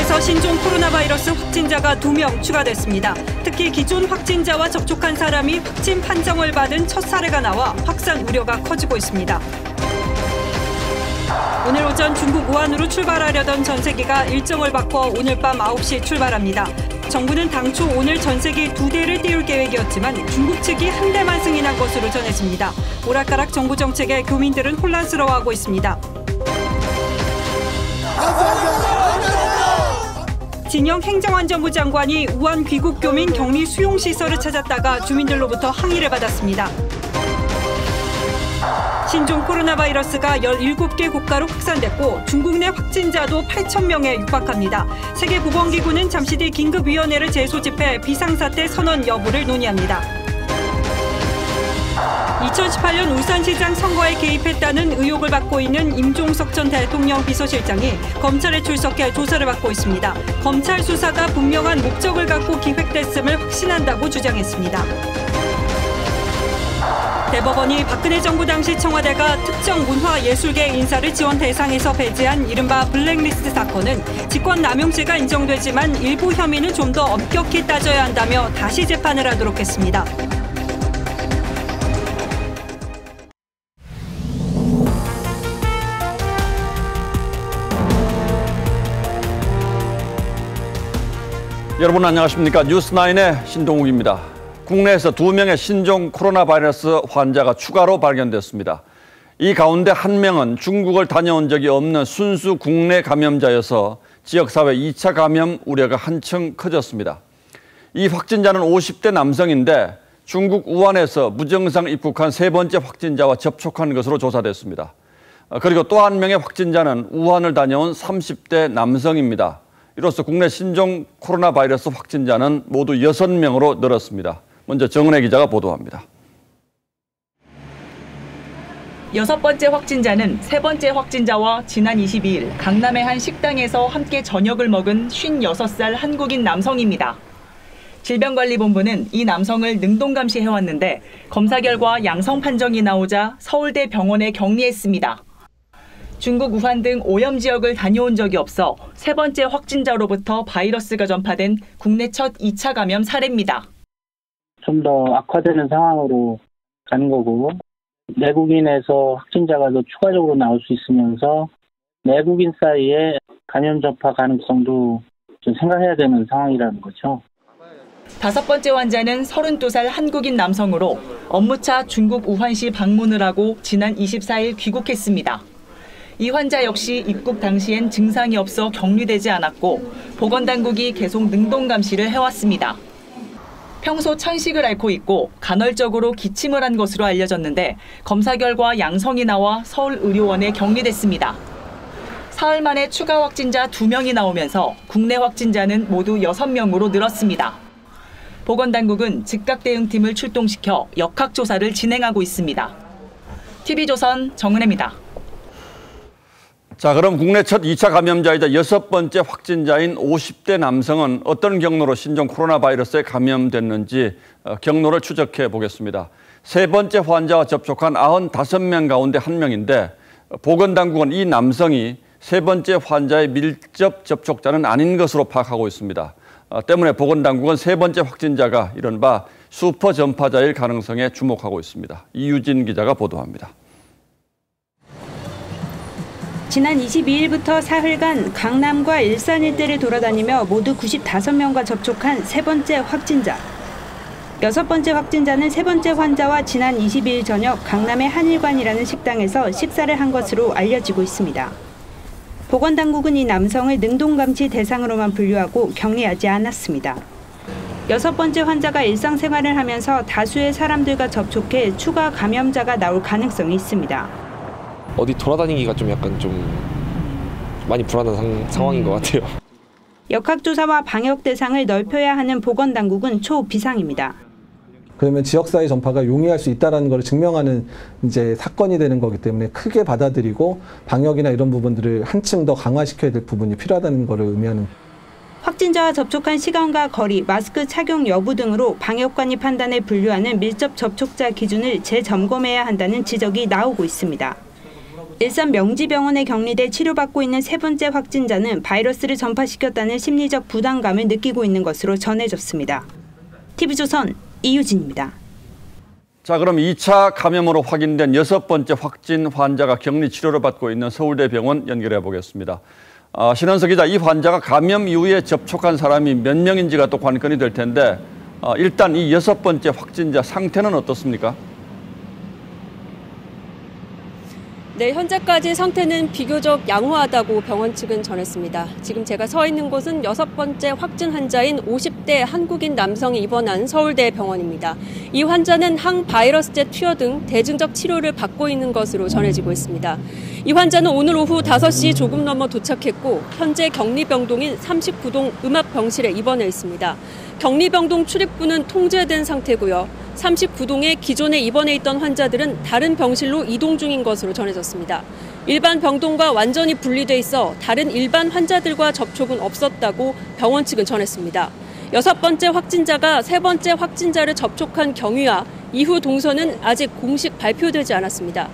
우한에서 신종 코로나 바이러스 확진자가 2명 추가됐습니다. 특히 기존 확진자와 접촉한 사람이 확진 판정을 받은 첫 사례가 나와 확산 우려가 커지고 있습니다. 오늘 오전 중국 우한으로 출발하려던 전세기가 일정을 바꿔 오늘 밤 9시 출발합니다. 정부는 당초 오늘 전세기 2대를 띄울 계획이었지만 중국 측이 한 대만 승인한 것으로 전해집니다. 오락가락 정부 정책에 교민들은 혼란스러워하고 있습니다. 진영 행정안전부 장관이 우한 귀국 교민 격리 수용시설을 찾았다가 주민들로부터 항의를 받았습니다. 신종 코로나 바이러스가 17개 국가로 확산됐고 중국 내 확진자도 8,000명에 육박합니다. 세계보건기구는 잠시 뒤 긴급위원회를 재소집해 비상사태 선언 여부를 논의합니다. 2018년 울산시장 선거에 개입했다는 의혹을 받고 있는 임종석 전 대통령 비서실장이 검찰에 출석해 조사를 받고 있습니다. 검찰 수사가 분명한 목적을 갖고 기획됐음을 확신한다고 주장했습니다. 대법원이 박근혜 정부 당시 청와대가 특정 문화예술계 인사를 지원 대상에서 배제한 이른바 블랙리스트 사건은 직권남용죄가 인정되지만 일부 혐의는 좀 더 엄격히 따져야 한다며 다시 재판을 하도록 했습니다. 여러분 안녕하십니까? 뉴스9의 신동욱입니다. 국내에서 2명의 신종 코로나 바이러스 환자가 추가로 발견됐습니다. 이 가운데 1명은 중국을 다녀온 적이 없는 순수 국내 감염자여서 지역사회 2차 감염 우려가 한층 커졌습니다. 이 확진자는 50대 남성인데 중국 우한에서 무증상 입국한 3번째 확진자와 접촉한 것으로 조사됐습니다. 그리고 또 1명의 확진자는 우한을 다녀온 30대 남성입니다. 이로써 국내 신종 코로나 바이러스 확진자는 모두 6명으로 늘었습니다. 먼저 정은혜 기자가 보도합니다. 6번째 확진자는 3번째 확진자와 지난 22일 강남의 한 식당에서 함께 저녁을 먹은 56살 한국인 남성입니다. 질병관리본부는 이 남성을 능동감시해왔는데 검사 결과 양성 판정이 나오자 서울대 병원에 격리했습니다. 중국 우한 등 오염 지역을 다녀온 적이 없어 3번째 확진자로부터 바이러스가 전파된 국내 첫 2차 감염 사례입니다. 좀 더 악화되는 상황으로 가는 거고 내국인에서 확진자가 더 추가적으로 나올 수 있으면서 내국인 사이에 감염 전파 가능성도 좀 생각해야 되는 상황이라는 거죠. 5번째 환자는 32살 한국인 남성으로 업무차 중국 우한시 방문을 하고 지난 24일 귀국했습니다. 이 환자 역시 입국 당시엔 증상이 없어 격리되지 않았고 보건당국이 계속 능동감시를 해왔습니다. 평소 천식을 앓고 있고 간헐적으로 기침을 한 것으로 알려졌는데 검사 결과 양성이 나와 서울의료원에 격리됐습니다. 사흘 만에 추가 확진자 2명이 나오면서 국내 확진자는 모두 6명으로 늘었습니다. 보건당국은 즉각대응팀을 출동시켜 역학조사를 진행하고 있습니다. TV조선 정은혜입니다. 자, 그럼 국내 첫 2차 감염자이자 6번째 확진자인 50대 남성은 어떤 경로로 신종 코로나 바이러스에 감염됐는지 경로를 추적해 보겠습니다. 3번째 환자와 접촉한 95명 가운데 1명인데 보건당국은 이 남성이 3번째 환자의 밀접 접촉자는 아닌 것으로 파악하고 있습니다. 때문에 보건당국은 3번째 확진자가 이른바 슈퍼 전파자일 가능성에 주목하고 있습니다. 이유진 기자가 보도합니다. 지난 22일부터 사흘간 강남과 일산 일대를 돌아다니며 모두 95명과 접촉한 3번째 확진자. 6번째 확진자는 3번째 환자와 지난 22일 저녁 강남의 한일관이라는 식당에서 식사를 한 것으로 알려지고 있습니다. 보건당국은 이 남성을 능동감시 대상으로만 분류하고 격리하지 않았습니다. 6번째 환자가 일상생활을 하면서 다수의 사람들과 접촉해 추가 감염자가 나올 가능성이 있습니다. 어디 돌아다니기가 좀 약간 좀 많이 불안한 상황인 것 같아요. 역학조사와 방역 대상을 넓혀야 하는 보건당국은 초비상입니다. 그러면 지역사회 전파가 용이할 수 있다는 걸 증명하는 이제 사건이 되는 거기 때문에 크게 받아들이고 방역이나 이런 부분들을 한층 더 강화시켜야 될 부분이 필요하다는 것을 의미하는. 확진자와 접촉한 시간과 거리, 마스크 착용 여부 등으로 방역관이 판단해 분류하는 밀접 접촉자 기준을 재점검해야 한다는 지적이 나오고 있습니다. 일산 명지병원에 격리돼 치료받고 있는 세 번째 확진자는 바이러스를 전파시켰다는 심리적 부담감을 느끼고 있는 것으로 전해졌습니다. TV조선 이유진입니다. 자, 그럼 2차 감염으로 확인된 6번째 확진 환자가 격리 치료를 받고 있는 서울대병원 연결해 보겠습니다. 신원석 기자, 이 환자가 감염 이후에 접촉한 사람이 몇 명인지가 또 관건이 될 텐데 일단 이 6번째 확진자 상태는 어떻습니까? 네, 현재까지 상태는 비교적 양호하다고 병원 측은 전했습니다. 지금 제가 서 있는 곳은 6번째 확진 환자인 50대 한국인 남성이 입원한 서울대 병원입니다. 이 환자는 항바이러스제 투여 등 대증적 치료를 받고 있는 것으로 전해지고 있습니다. 이 환자는 오늘 오후 5시 조금 넘어 도착했고 현재 격리병동인 39동 음압병실에 입원해 있습니다. 격리병동 출입구는 통제된 상태고요. 39동에 기존에 입원해 있던 환자들은 다른 병실로 이동 중인 것으로 전해졌습니다. 일반 병동과 완전히 분리돼 있어 다른 일반 환자들과 접촉은 없었다고 병원 측은 전했습니다. 6번째 확진자가 3번째 확진자를 접촉한 경위와 이후 동선은 아직 공식 발표되지 않았습니다.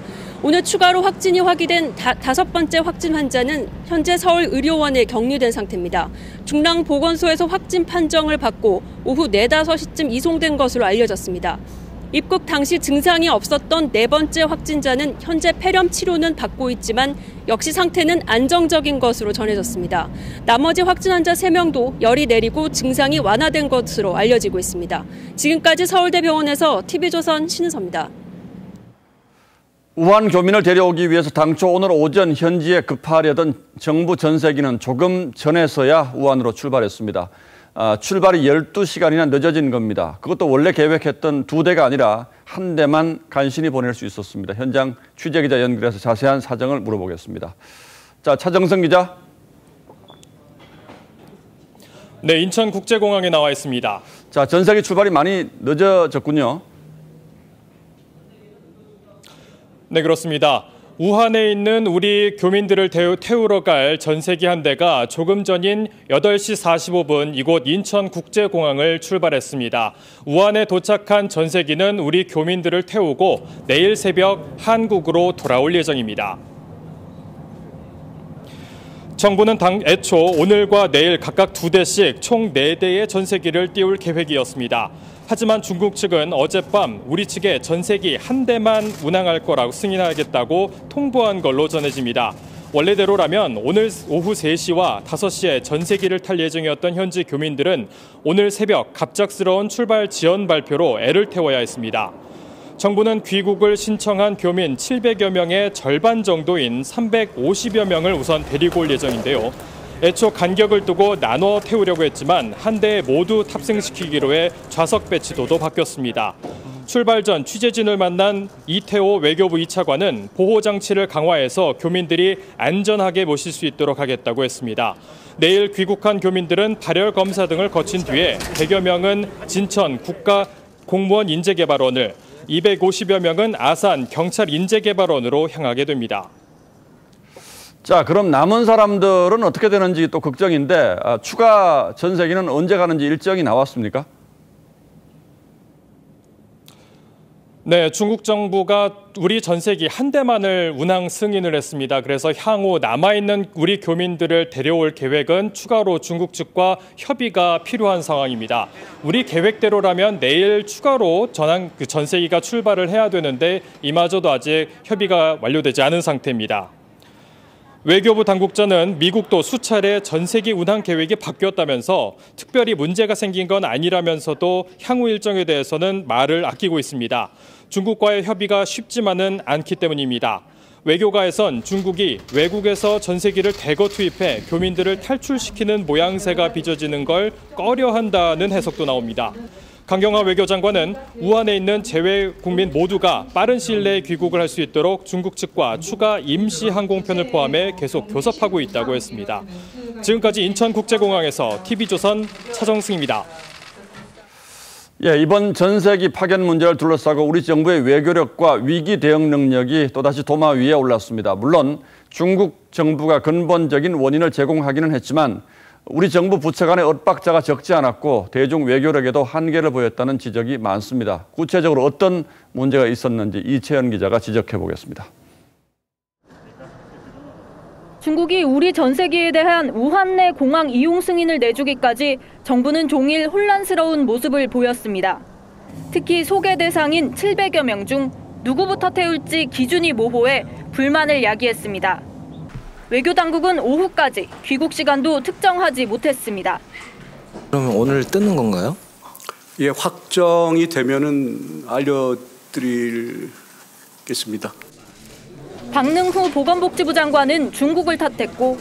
오늘 추가로 확진이 확인된 5번째 확진 환자는 현재 서울의료원에 격리된 상태입니다. 중랑보건소에서 확진 판정을 받고 오후 4, 5시쯤 이송된 것으로 알려졌습니다. 입국 당시 증상이 없었던 4번째 확진자는 현재 폐렴 치료는 받고 있지만 역시 상태는 안정적인 것으로 전해졌습니다. 나머지 확진 환자 3명도 열이 내리고 증상이 완화된 것으로 알려지고 있습니다. 지금까지 서울대병원에서 TV조선 신은서입니다. 우한 교민을 데려오기 위해서 당초 오늘 오전 현지에 급파하려던 정부 전세기는 조금 전에서야 우한으로 출발했습니다. 출발이 12시간이나 늦어진 겁니다. 그것도 원래 계획했던 2대가 아니라 한 대만 간신히 보낼 수 있었습니다. 현장 취재기자 연결해서 자세한 사정을 물어보겠습니다. 자, 차정성 기자. 네, 인천국제공항에 나와 있습니다. 자, 전세기 출발이 많이 늦어졌군요. 네, 그렇습니다. 우한에 있는 우리 교민들을 태우러 갈 전세기 한 대가 조금 전인 8시 45분 이곳 인천국제공항을 출발했습니다. 우한에 도착한 전세기는 우리 교민들을 태우고 내일 새벽 한국으로 돌아올 예정입니다. 정부는 애초 오늘과 내일 각각 2대씩 총 4대의 전세기를 띄울 계획이었습니다. 하지만 중국 측은 어젯밤 우리 측에 전세기 한 대만 운항할 거라고 승인하겠다고 통보한 걸로 전해집니다. 원래대로라면 오늘 오후 3시와 5시에 전세기를 탈 예정이었던 현지 교민들은 오늘 새벽 갑작스러운 출발 지연 발표로 애를 태워야 했습니다. 정부는 귀국을 신청한 교민 700여 명의 절반 정도인 350여 명을 우선 데리고 올 예정인데요. 애초 간격을 두고 나눠 태우려고 했지만 한 대에 모두 탑승시키기로 해 좌석 배치도도 바뀌었습니다. 출발 전 취재진을 만난 이태호 외교부 2차관은 보호장치를 강화해서 교민들이 안전하게 모실 수 있도록 하겠다고 했습니다. 내일 귀국한 교민들은 발열 검사 등을 거친 뒤에 100여 명은 진천 국가공무원 인재개발원을 250여 명은 아산 경찰 인재개발원으로 향하게 됩니다. 자, 그럼 남은 사람들은 어떻게 되는지 또 걱정인데 추가 전세기는 언제 가는지 일정이 나왔습니까? 네, 중국 정부가 우리 전세기 한 대만을 운항 승인을 했습니다. 그래서 향후 남아있는 우리 교민들을 데려올 계획은 추가로 중국 측과 협의가 필요한 상황입니다. 우리 계획대로라면 내일 추가로 전세기가 출발을 해야 되는데 이마저도 아직 협의가 완료되지 않은 상태입니다. 외교부 당국자는 미국도 수차례 전세기 운항 계획이 바뀌었다면서 특별히 문제가 생긴 건 아니라면서도 향후 일정에 대해서는 말을 아끼고 있습니다. 중국과의 협의가 쉽지만은 않기 때문입니다. 외교가에선 중국이 외국에서 전세기를 대거 투입해 교민들을 탈출시키는 모양새가 빚어지는 걸 꺼려한다는 해석도 나옵니다. 강경화 외교장관은 우한에 있는 재외 국민 모두가 빠른 시일 내에 귀국을 할 수 있도록 중국 측과 추가 임시 항공편을 포함해 계속 교섭하고 있다고 했습니다. 지금까지 인천국제공항에서 TV조선 차정승입니다. 예, 이번 전세기 파견 문제를 둘러싸고 우리 정부의 외교력과 위기 대응 능력이 또다시 도마 위에 올랐습니다. 물론 중국 정부가 근본적인 원인을 제공하기는 했지만 우리 정부 부처 간의 엇박자가 적지 않았고 대중 외교력에도 한계를 보였다는 지적이 많습니다. 구체적으로 어떤 문제가 있었는지 이채연 기자가 지적해 보겠습니다. 중국이 우리 전세기에 대한 우한 내 공항 이용 승인을 내주기까지 정부는 종일 혼란스러운 모습을 보였습니다. 특히 소개 대상인 700여 명 중 누구부터 태울지 기준이 모호해 불만을 야기했습니다. 외교당국은 오후까지 귀국 시간도 특정하지 못했습니다. 그러면 오늘 뜨는 건가요? 예, 확정이 되면은 알려드리겠습니다. 박능후 보건복지부 장관은 중국을 탓했고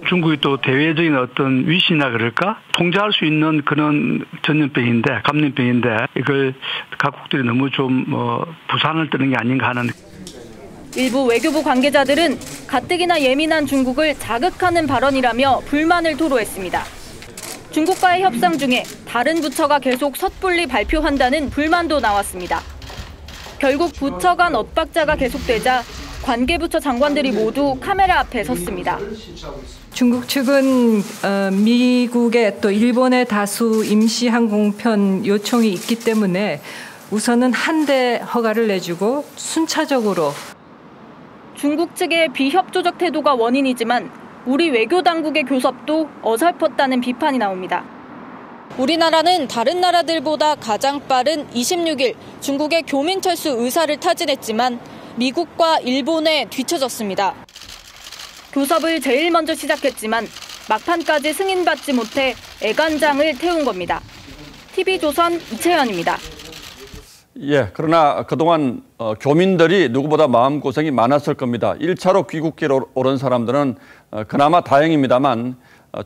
중국이 또 대외적인 어떤 위신이나 그럴까? 통제할 수 있는 그런 전염병인데, 감염병인데 이걸 각국들이 너무 좀 부산을 뜨는 게 아닌가 하는. 일부 외교부 관계자들은 가뜩이나 예민한 중국을 자극하는 발언이라며 불만을 토로했습니다. 중국과의 협상 중에 다른 부처가 계속 섣불리 발표한다는 불만도 나왔습니다. 결국 부처 간 엇박자가 계속되자 관계부처 장관들이 모두 카메라 앞에 섰습니다. 중국 측은 미국의 또 일본의 다수 임시항공편 요청이 있기 때문에 우선은 한 대 허가를 내주고 순차적으로. 중국 측의 비협조적 태도가 원인이지만 우리 외교당국의 교섭도 어설펐다는 비판이 나옵니다. 우리나라는 다른 나라들보다 가장 빠른 26일 중국의 교민 철수 의사를 타진했지만 미국과 일본에 뒤처졌습니다. 교섭을 제일 먼저 시작했지만 막판까지 승인받지 못해 애간장을 태운 겁니다. TV조선 이채연입니다. 예, 그러나 그동안 교민들이 누구보다 마음고생이 많았을 겁니다. 1차로 귀국기로 오른 사람들은 그나마 다행입니다만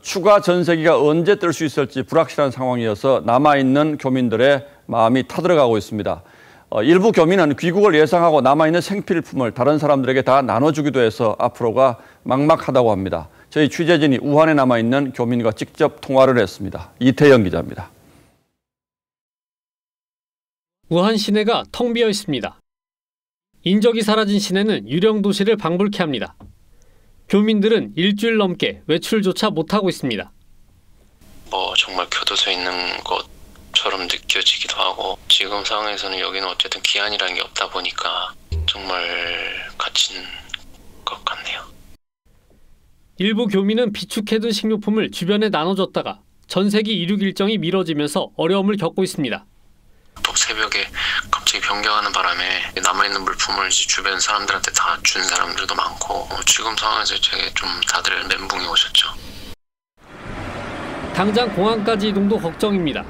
추가 전세기가 언제 뜰 수 있을지 불확실한 상황이어서 남아있는 교민들의 마음이 타들어가고 있습니다. 일부 교민은 귀국을 예상하고 남아있는 생필품을 다른 사람들에게 다 나눠주기도 해서 앞으로가 막막하다고 합니다. 저희 취재진이 우한에 남아있는 교민과 직접 통화를 했습니다. 이태영 기자입니다. 우한 시내가 텅 비어 있습니다. 인적이 사라진 시내는 유령 도시를 방불케 합니다. 교민들은 일주일 넘게 외출조차 못하고 있습니다. 정말 교도소에 있는 것처럼 느껴지기도 하고 지금 상황에서는 여기는 어쨌든 기한이라는 게 없다 보니까 정말 갇힌 것 같네요. 일부 교민은 비축해둔 식료품을 주변에 나눠줬다가 전세기 이륙 일정이 미뤄지면서 어려움을 겪고 있습니다. 또 새벽에 갑자기 변경하는 바람에 남아있는 물품을 주변 사람들한테 다 준 사람들도 많고 지금 상황에서 되게 좀 다들 멘붕이 오셨죠. 당장 공항까지 이동도 걱정입니다.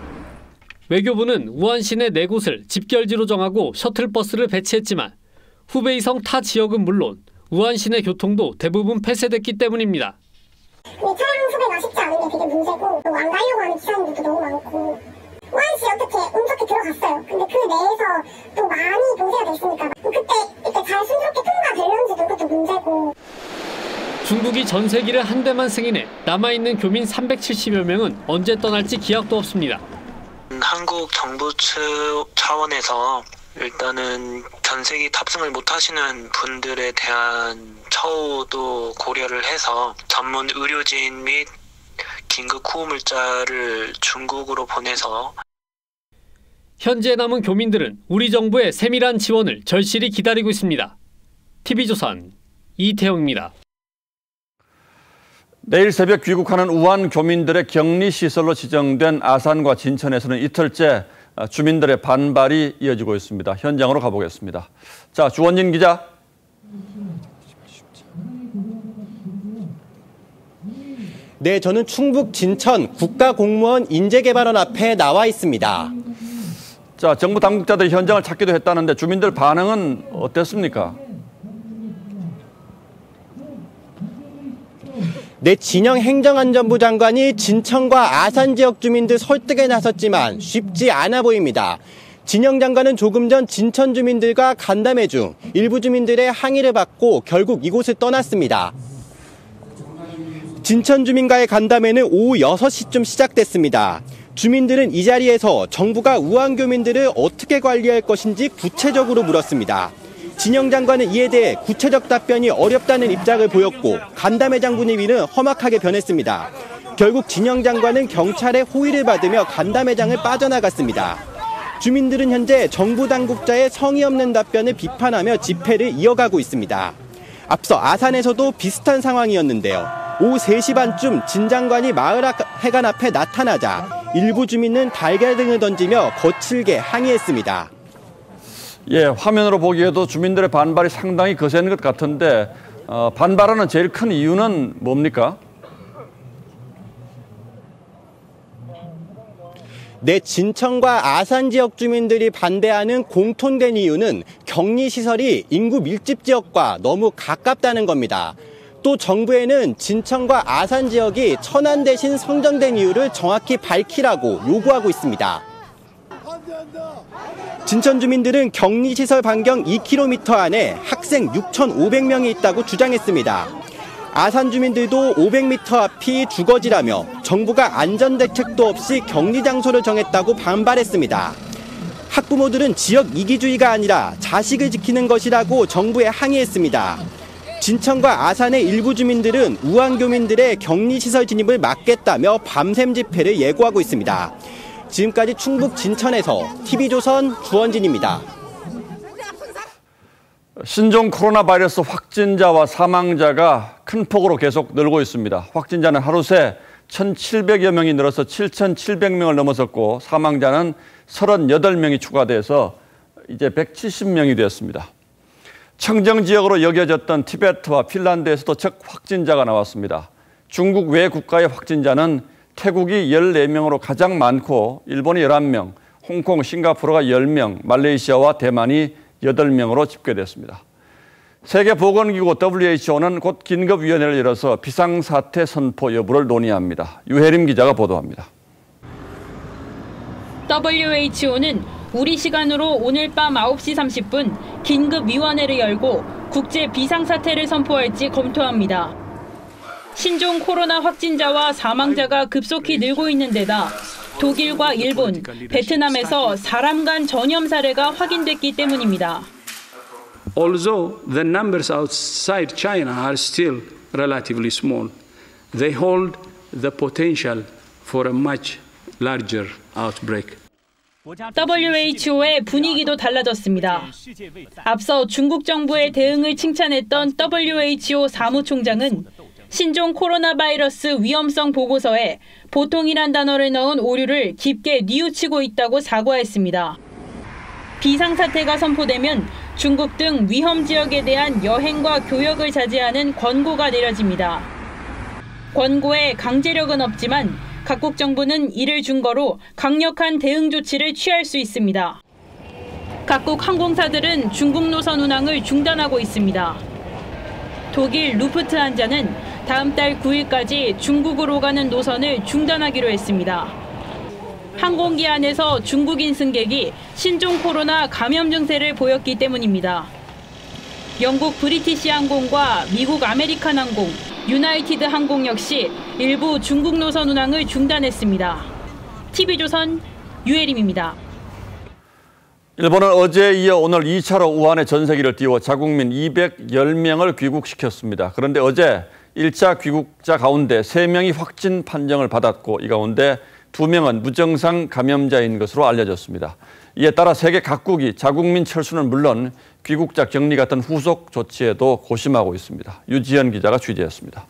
외교부는 우한 시내 4곳을 집결지로 정하고 셔틀버스를 배치했지만 후베이성 타 지역은 물론 우한 시내 교통도 대부분 폐쇄됐기 때문입니다. 차량 수배가 쉽지 않은 게 되게 문제고 안 가려고 하는 기사님들도 너무 많고 우한시 어떻게 운 좋게 들어갔어요. 근데 그 내에서 또 많이 봉쇄가 됐으니까 그때 잘 순조롭게 통과되려는지도 그것도 문제고. 중국이 전세기를 한 대만 승인해 남아있는 교민 370여 명은 언제 떠날지 기약도 없습니다. 한국 정부 측 차원에서 일단은 전세기 탑승을 못하시는 분들에 대한 처우도 고려를 해서 전문 의료진 및 긴급 구호물자를 중국으로 보내서 현재 남은 교민들은 우리 정부의 세밀한 지원을 절실히 기다리고 있습니다. TV조선 이태영입니다. 내일 새벽 귀국하는 우한 교민들의 격리시설로 지정된 아산과 진천에서는 이틀째 주민들의 반발이 이어지고 있습니다. 현장으로 가보겠습니다. 자, 주원진 기자. 네, 저는 충북 진천 국가공무원 인재개발원 앞에 나와 있습니다. 자, 정부 당국자들이 현장을 찾기도 했다는데 주민들 반응은 어땠습니까? 네, 진영 행정안전부 장관이 진천과 아산 지역 주민들 설득에 나섰지만 쉽지 않아 보입니다. 진영 장관은 조금 전 진천 주민들과 간담회 중 일부 주민들의 항의를 받고 결국 이곳을 떠났습니다. 진천 주민과의 간담회는 오후 6시쯤 시작됐습니다. 주민들은 이 자리에서 정부가 우한 교민들을 어떻게 관리할 것인지 구체적으로 물었습니다. 진영 장관은 이에 대해 구체적 답변이 어렵다는 입장을 보였고 간담회 장 분위기는 험악하게 변했습니다. 결국 진영 장관은 경찰의 호의를 받으며 간담회장을 빠져나갔습니다. 주민들은 현재 정부 당국자의 성의 없는 답변을 비판하며 집회를 이어가고 있습니다. 앞서 아산에서도 비슷한 상황이었는데요. 오후 3시 반쯤 진 장관이 마을 해관 앞에 나타나자 일부 주민은 달걀 등을 던지며 거칠게 항의했습니다. 예, 화면으로 보기에도 주민들의 반발이 상당히 거센 것 같은데 반발하는 제일 큰 이유는 뭡니까? 네, 진천과 아산 지역 주민들이 반대하는 공통된 이유는 격리시설이 인구 밀집 지역과 너무 가깝다는 겁니다. 또 정부에는 진천과 아산 지역이 천안 대신 선정된 이유를 정확히 밝히라고 요구하고 있습니다. 진천 주민들은 격리시설 반경 2km 안에 학생 6,500명이 있다고 주장했습니다. 아산 주민들도 500m 앞이 주거지라며 정부가 안전대책도 없이 격리 장소를 정했다고 반발했습니다. 학부모들은 지역 이기주의가 아니라 자식을 지키는 것이라고 정부에 항의했습니다. 진천과 아산의 일부 주민들은 우한교민들의 격리시설 진입을 막겠다며 밤샘 집회를 예고하고 있습니다. 지금까지 충북 진천에서 TV조선 주원진입니다. 신종 코로나 바이러스 확진자와 사망자가 큰 폭으로 계속 늘고 있습니다. 확진자는 하루 새 1,700여 명이 늘어서 7,700명을 넘어섰고 사망자는 38명이 추가돼서 이제 170명이 되었습니다. 청정 지역으로 여겨졌던 티베트와 핀란드에서도 첫 확진자가 나왔습니다. 중국 외 국가의 확진자는 태국이 14명으로 가장 많고 일본이 11명, 홍콩, 싱가포르가 10명, 말레이시아와 대만이 8명으로 집계됐습니다. 세계보건기구 WHO는 곧 긴급위원회를 열어서 비상사태 선포 여부를 논의합니다. 유혜림 기자가 보도합니다. WHO는 우리 시간으로 오늘 밤 9시 30분 긴급위원회를 열고 국제 비상사태를 선포할지 검토합니다. 신종 코로나 확진자와 사망자가 급속히 늘고 있는 데다 독일과 일본, 베트남에서 사람 간 전염 사례가 확인됐기 때문입니다. Although the numbers outside China are still relatively small, they hold the potential for a much larger outbreak. WHO의 분위기도 달라졌습니다. 앞서 중국 정부의 대응을 칭찬했던 WHO 사무총장은 신종 코로나 바이러스 위험성 보고서에 보통이란 단어를 넣은 오류를 깊게 뉘우치고 있다고 사과했습니다. 비상사태가 선포되면 중국 등 위험 지역에 대한 여행과 교역을 자제하는 권고가 내려집니다. 권고에 강제력은 없지만 각국 정부는 이를 근거로 강력한 대응 조치를 취할 수 있습니다. 각국 항공사들은 중국 노선 운항을 중단하고 있습니다. 독일 루프트한자는 다음 달 9일까지 중국으로 가는 노선을 중단하기로 했습니다. 항공기 안에서 중국인 승객이 신종 코로나 감염 증세를 보였기 때문입니다. 영국 브리티시 항공과 미국 아메리칸 항공, 유나이티드 항공 역시 일부 중국 노선 운항을 중단했습니다. TV조선 유혜림입니다. 일본은 어제에 이어 오늘 2차로 우한에 전세기를 띄워 자국민 210명을 귀국시켰습니다. 그런데 어제 1차 귀국자 가운데 3명이 확진 판정을 받았고 이 가운데 2명은 무증상 감염자인 것으로 알려졌습니다. 이에 따라 세계 각국이 자국민 철수는 물론 귀국자 격리 같은 후속 조치에도 고심하고 있습니다. 유지연 기자가 취재했습니다.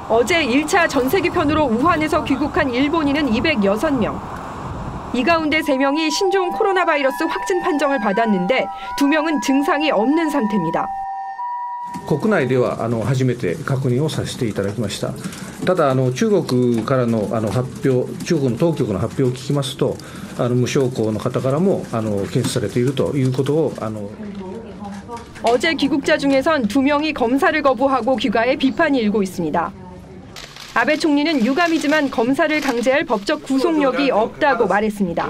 어제 1차 전세기 편으로 우한에서 귀국한 일본인은 206명. 이 가운데 3명이 신종 코로나 바이러스 확진 판정을 받았는데 2명은 증상이 없는 상태입니다. 国内では初めて確認をさせていただきました。ただ中国からの発表、中国の当局の発表を聞きますと、無症候の方からも検出されているということを。 어제 귀국자 중에선 2명이 검사를 거부하고 귀가해 비판이 일고 있습니다. 아베 총리는 유감이지만 검사를 강제할 법적 구속력이 없다고 말했습니다.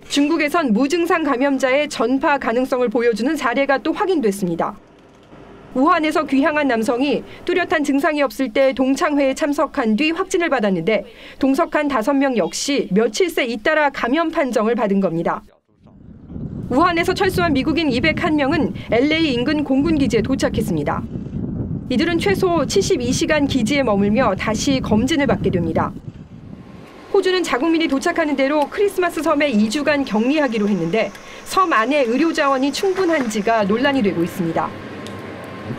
중국에선 무증상 감염자의 전파 가능성을 보여주는 사례가 또 확인됐습니다. 우한에서 귀향한 남성이 뚜렷한 증상이 없을 때 동창회에 참석한 뒤 확진을 받았는데 동석한 5명 역시 며칠 새 잇따라 감염 판정을 받은 겁니다. 우한에서 철수한 미국인 201명은 LA 인근 공군기지에 도착했습니다. 이들은 최소 72시간 기지에 머물며 다시 검진을 받게 됩니다. 호주는 자국민이 도착하는 대로 크리스마스 섬에 2주간 격리하기로 했는데 섬 안에 의료 자원이 충분한지가 논란이 되고 있습니다.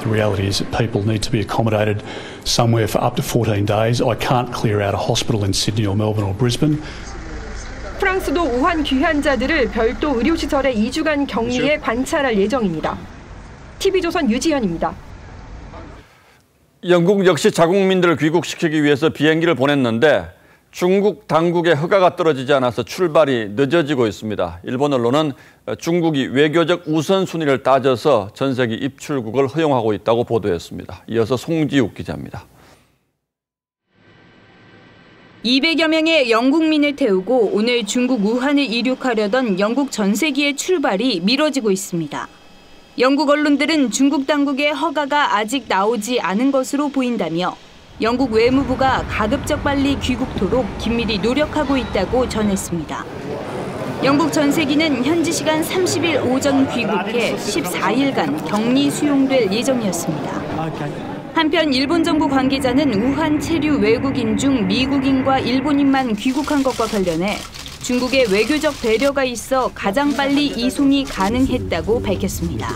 The reality is that people need to be accommodated somewhere for up to 14 days. I can't clear out a hospital in Sydney or Melbourne or Brisbane. 프랑스도 우한 귀환자들을 별도 의료시설에 2주간 격리해 관찰할 예정입니다. TV조선 유지현입니다. 영국 역시 자국민들을 귀국시키기 위해서 비행기를 보냈는데 중국 당국의 허가가 떨어지지 않아서 출발이 늦어지고 있습니다. 일본 언론은 중국이 외교적 우선순위를 따져서 전세기 입출국을 허용하고 있다고 보도했습니다. 이어서 송지욱 기자입니다. 200여 명의 영국민을 태우고 오늘 중국 우한을 이륙하려던 영국 전세기의 출발이 미뤄지고 있습니다. 영국 언론들은 중국 당국의 허가가 아직 나오지 않은 것으로 보인다며 영국 외무부가 가급적 빨리 귀국토록 긴밀히 노력하고 있다고 전했습니다. 영국 전세기는 현지 시간 30일 오전 귀국해 14일간 격리 수용될 예정이었습니다. 한편 일본 정부 관계자는 우한 체류 외국인 중 미국인과 일본인만 귀국한 것과 관련해 중국의 외교적 배려가 있어 가장 빨리 이송이 가능했다고 밝혔습니다.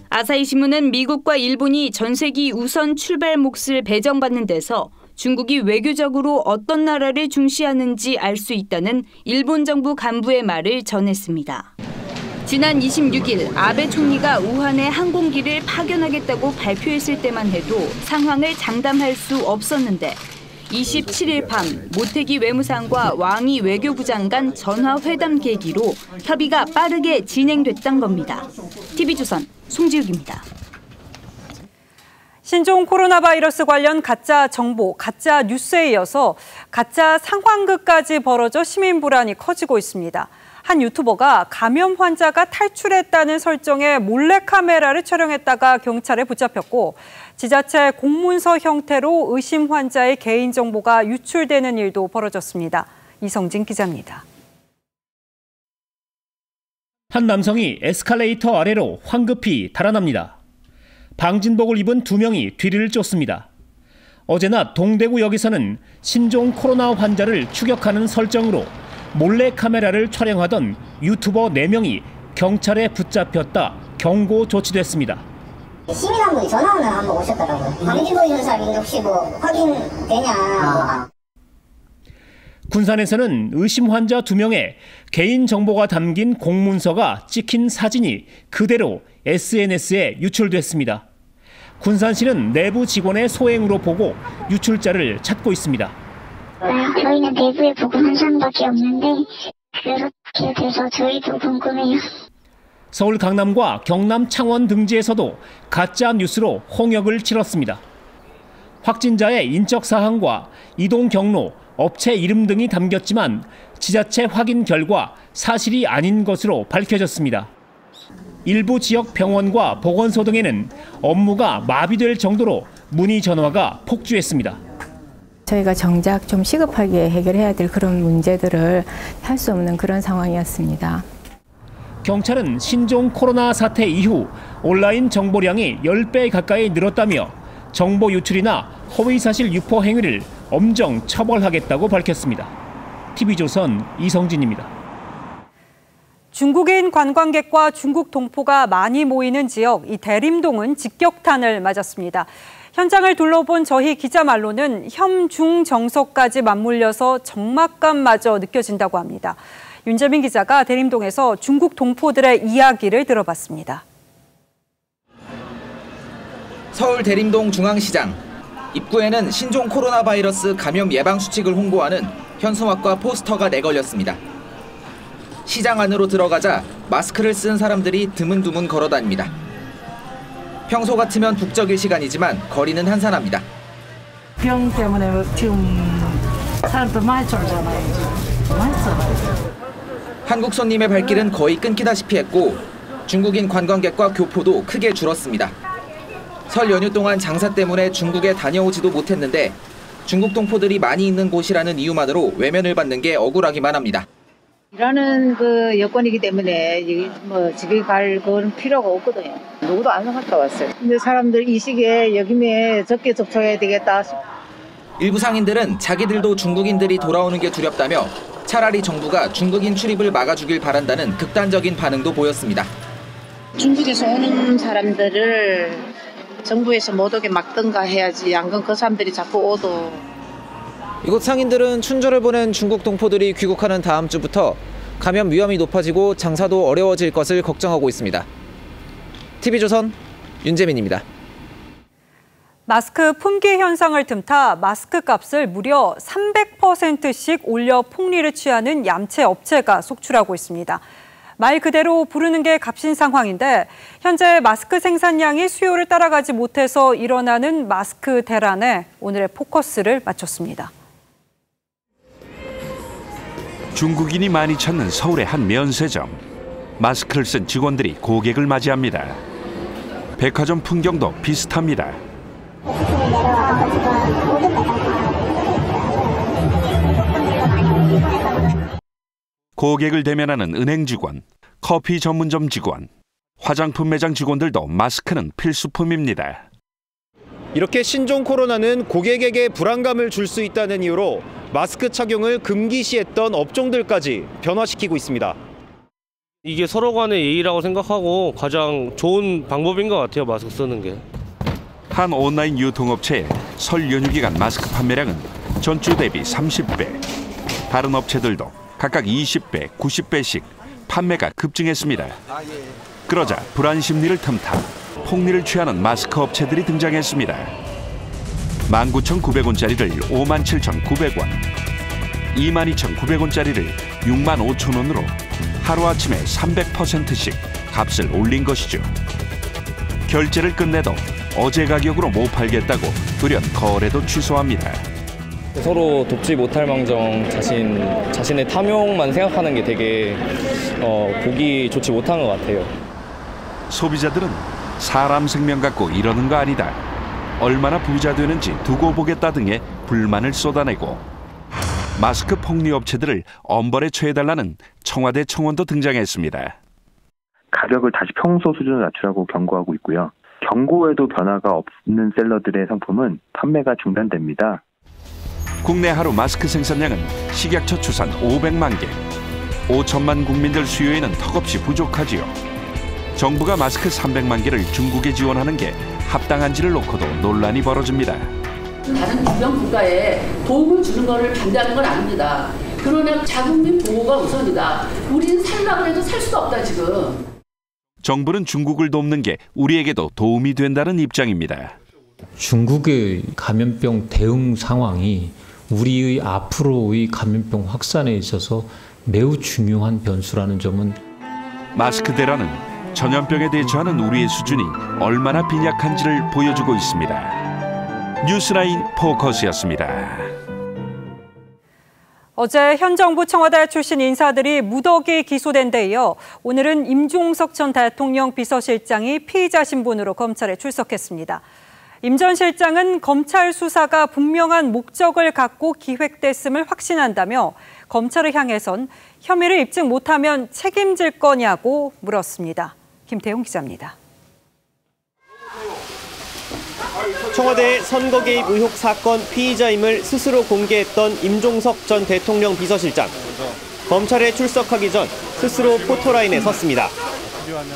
아사히 신문은 미국과 일본이 전세기 우선 출발 몫을 배정받는 데서 중국이 외교적으로 어떤 나라를 중시하는지 알 수 있다는 일본 정부 간부의 말을 전했습니다. 지난 26일 아베 총리가 우한에 항공기를 파견하겠다고 발표했을 때만 해도 상황을 장담할 수 없었는데 27일 밤 모태기 외무상과 왕이 외교부 장관 전화회담 계기로 협의가 빠르게 진행됐던 겁니다. TV조선 송지욱입니다. 신종 코로나 바이러스 관련 가짜 정보, 가짜 뉴스에 이어서 가짜 상황극까지 벌어져 시민 불안이 커지고 있습니다. 한 유튜버가 감염 환자가 탈출했다는 설정에 몰래카메라를 촬영했다가 경찰에 붙잡혔고 지자체 공문서 형태로 의심 환자의 개인정보가 유출되는 일도 벌어졌습니다. 이성진 기자입니다. 한 남성이 에스컬레이터 아래로 황급히 달아납니다. 방진복을 입은 2명이 뒤를 쫓습니다. 어제 낮 동대구역에서는 신종 코로나 환자를 추격하는 설정으로 몰래카메라를 촬영하던 유튜버 4명이 경찰에 붙잡혔다 경고 조치됐습니다. 시민 한 분이 전화 오늘 한번 오셨더라고요. 방진복 입은 사람인데 혹시 뭐 확인되냐. 군산에서는 의심 환자 2명의 개인정보가 담긴 공문서가 찍힌 사진이 그대로 SNS에 유출됐습니다. 군산시는 내부 직원의 소행으로 보고 유출자를 찾고 있습니다. 저희는 내부에 보고 한 사람밖에 없는데 그렇게 돼서 저희도 궁금해요. 서울 강남과 경남 창원 등지에서도 가짜 뉴스로 홍역을 치렀습니다. 확진자의 인적 사항과 이동 경로, 업체 이름 등이 담겼지만 지자체 확인 결과 사실이 아닌 것으로 밝혀졌습니다. 일부 지역 병원과 보건소 등에는 업무가 마비될 정도로 문의 전화가 폭주했습니다. 저희가 정작 좀 시급하게 해결해야 될 그런 문제들을 할 수 없는 그런 상황이었습니다. 경찰은 신종 코로나 사태 이후 온라인 정보량이 10배 가까이 늘었다며 정보 유출이나 허위사실 유포 행위를 엄정 처벌하겠다고 밝혔습니다. TV조선 이성진입니다. 중국인 관광객과 중국 동포가 많이 모이는 지역, 이 대림동은 직격탄을 맞았습니다. 현장을 둘러본 저희 기자 말로는 혐, 중, 정서까지 맞물려서 적막감마저 느껴진다고 합니다. 윤재민 기자가 대림동에서 중국 동포들의 이야기를 들어봤습니다. 서울 대림동 중앙시장. 입구에는 신종 코로나 바이러스 감염 예방 수칙을 홍보하는 현수막과 포스터가 내걸렸습니다. 시장 안으로 들어가자 마스크를 쓴 사람들이 드문드문 걸어다닙니다. 평소 같으면 북적일 시간이지만 거리는 한산합니다. 병 때문에 지금 사람들 많이 쫄잖아요. 한국 손님의 발길은 거의 끊기다시피 했고 중국인 관광객과 교포도 크게 줄었습니다. 설 연휴 동안 장사 때문에 중국에 다녀오지도 못했는데 중국 동포들이 많이 있는 곳이라는 이유만으로 외면을 받는 게 억울하기만 합니다. 일하는 그 여건이기 때문에 뭐 집에 갈 그런 필요가 없거든요. 누구도 안 갔다 왔어요. 근데 사람들 이 시기에 여기에 적게 접촉해야 되겠다. 일부 상인들은 자기들도 중국인들이 돌아오는 게 두렵다며 차라리 정부가 중국인 출입을 막아주길 바란다는 극단적인 반응도 보였습니다. 중국에서 오는 사람들을 정부에서 못 오게 막든가 해야지. 안 그러면 그 사람들이 자꾸 오도. 이곳 상인들은 춘절을 보낸 중국 동포들이 귀국하는 다음 주부터 감염 위험이 높아지고 장사도 어려워질 것을 걱정하고 있습니다. TV조선 윤재민입니다. 마스크 품귀 현상을 틈타 마스크 값을 무려 300%씩 올려 폭리를 취하는 얌체 업체가 속출하고 있습니다. 말 그대로 부르는 게 값인 상황인데 현재 마스크 생산량이 수요를 따라가지 못해서 일어나는 마스크 대란에 오늘의 포커스를 맞췄습니다. 중국인이 많이 찾는 서울의 한 면세점. 마스크를 쓴 직원들이 고객을 맞이합니다. 백화점 풍경도 비슷합니다. 고객을 대면하는 은행 직원, 커피 전문점 직원, 화장품 매장 직원들도 마스크는 필수품입니다. 이렇게 신종 코로나는 고객에게 불안감을 줄 수 있다는 이유로 마스크 착용을 금기시했던 업종들까지 변화시키고 있습니다. 이게 서로 간의 예의라고 생각하고 가장 좋은 방법인 것 같아요, 마스크 쓰는 게. 한 온라인 유통업체의 설 연휴 기간 마스크 판매량은 전주 대비 30배, 다른 업체들도 각각 20배, 90배씩 판매가 급증했습니다. 그러자 불안 심리를 틈타 폭리를 취하는 마스크 업체들이 등장했습니다. 19,900원짜리를 57,900원, 22,900원짜리를 65,000원으로 하루아침에 300%씩 값을 올린 것이죠. 결제를 끝내도 어제 가격으로 못 팔겠다고 돌연 거래도 취소합니다. 서로 돕지 못할 망정 자신의 탐욕만 생각하는 게 되게 보기 좋지 못한 것 같아요. 소비자들은 사람 생명 갖고 이러는 거 아니다, 얼마나 부자 되는지 두고 보겠다 등의 불만을 쏟아내고 마스크 폭리 업체들을 엄벌에 처해달라는 청와대 청원도 등장했습니다. 가격을 다시 평소 수준으로 낮추라고 경고하고 있고요. 경고에도 변화가 없는 셀러들의 상품은 판매가 중단됩니다. 국내 하루 마스크 생산량은 식약처 추산 500만 개. 5천만 국민들 수요에는 턱없이 부족하지요. 정부가 마스크 300만 개를 중국에 지원하는 게 합당한지를 놓고도 논란이 벌어집니다. 다른 주변 국가에 도움을 주는 것을 반대하는 건 아닙니다. 그러나 자국민 보호가 우선이다. 우리는 살려고 해도 살 수가 없다 지금. 정부는 중국을 돕는 게 우리에게도 도움이 된다는 입장입니다. 중국의 감염병 대응 상황이 우리의 앞으로의 감염병 확산에 있어서 매우 중요한 변수라는 점은 마스크 대란은 전염병에 대처하는 우리의 수준이 얼마나 빈약한지를 보여주고 있습니다. 뉴스라인 포커스였습니다. 어제 현 정부 청와대 출신 인사들이 무더기 기소된 데 이어 오늘은 임종석 전 대통령 비서실장이 피의자 신분으로 검찰에 출석했습니다. 임 전 실장은 검찰 수사가 분명한 목적을 갖고 기획됐음을 확신한다며 검찰을 향해선 혐의를 입증 못하면 책임질 거냐고 물었습니다. 김태용 기자입니다. 청와대 선거 개입 의혹 사건 피의자임을 스스로 공개했던 임종석 전 대통령 비서실장. 검찰에 출석하기 전 스스로 포토라인에 섰습니다.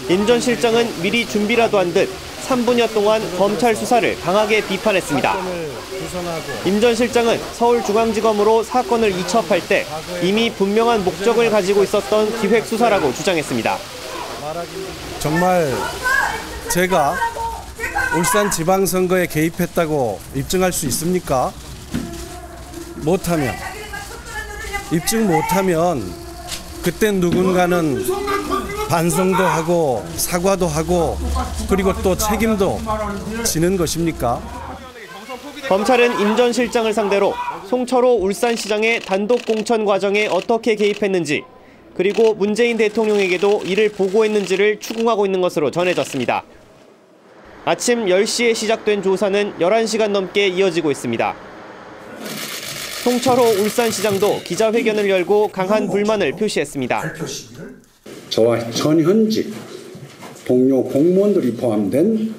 임 전 실장은 미리 준비라도 한 듯 3분여 동안 검찰 수사를 강하게 비판했습니다. 임 전 실장은 서울중앙지검으로 사건을 이첩할 때 이미 분명한 목적을 가지고 있었던 기획수사라고 주장했습니다. 정말 제가 울산 지방선거에 개입했다고 입증할 수 있습니까? 못하면, 입증 못하면 그땐 누군가는 반성도 하고 사과도 하고 그리고 또 책임도 지는 것입니까? 검찰은 임 전 실장을 상대로 송철호 울산시장의 단독 공천 과정에 어떻게 개입했는지 그리고 문재인 대통령에게도 이를 보고했는지를 추궁하고 있는 것으로 전해졌습니다. 아침 10시에 시작된 조사는 11시간 넘게 이어지고 있습니다. 송철호 울산시장도 기자회견을 열고 강한 불만을 표시했습니다. 저와 전현직 동료 공무원들이 포함된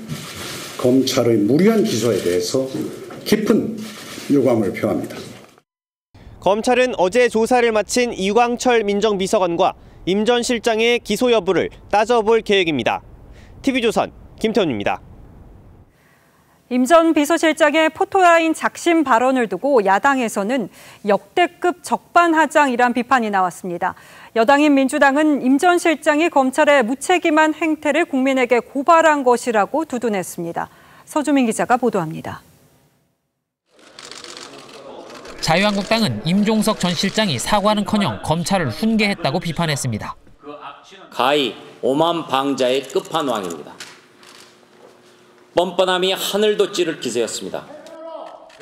검찰의 무리한 기소에 대해서 깊은 유감을 표합니다. 검찰은 어제 조사를 마친 이광철 민정비서관과 임 전 실장의 기소 여부를 따져볼 계획입니다. TV조선 김태훈입니다. 임 전 비서실장의 포토라인 작심 발언을 두고 야당에서는 역대급 적반하장이란 비판이 나왔습니다. 여당인 민주당은 임 전 실장이 검찰의 무책임한 행태를 국민에게 고발한 것이라고 두둔했습니다. 서주민 기자가 보도합니다. 자유한국당은 임종석 전 실장이 사과는커녕 검찰을 훈계했다고 비판했습니다. 가히 오만 방자의 끝판왕입니다. 뻔뻔함이 하늘도 찌를 기세였습니다.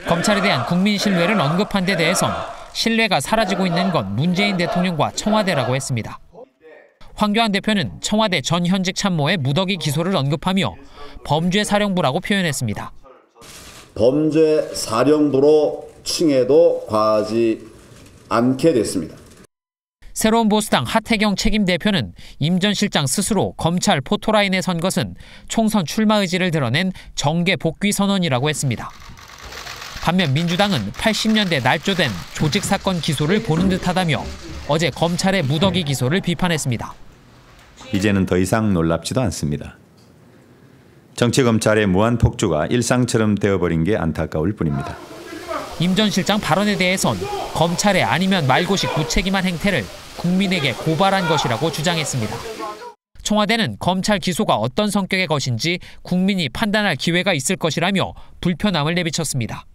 검찰에 대한 국민 신뢰를 언급한 데 대해선 신뢰가 사라지고 있는 건 문재인 대통령과 청와대라고 했습니다. 황교안 대표는 청와대 전 현직 참모의 무더기 기소를 언급하며 범죄사령부라고 표현했습니다. 범죄사령부로 칭해도 과하지 않게 됐습니다. 새로운 보수당 하태경 책임 대표는 임 전 실장 스스로 검찰 포토라인에 선 것은 총선 출마 의지를 드러낸 정계 복귀 선언이라고 했습니다. 반면 민주당은 80년대 날조된 조직사건 기소를 보는 듯하다며 어제 검찰의 무더기 기소를 비판했습니다. 이제는 더 이상 놀랍지도 않습니다. 정치검찰의 무한 폭주가 일상처럼 되어버린 게 안타까울 뿐입니다. 임 전 실장 발언에 대해선 검찰의 아니면 말고식 무책임한 행태를 국민에게 고발한 것이라고 주장했습니다. 청와대는 검찰 기소가 어떤 성격의 것인지 국민이 판단할 기회가 있을 것이라며 불편함을 내비쳤습니다.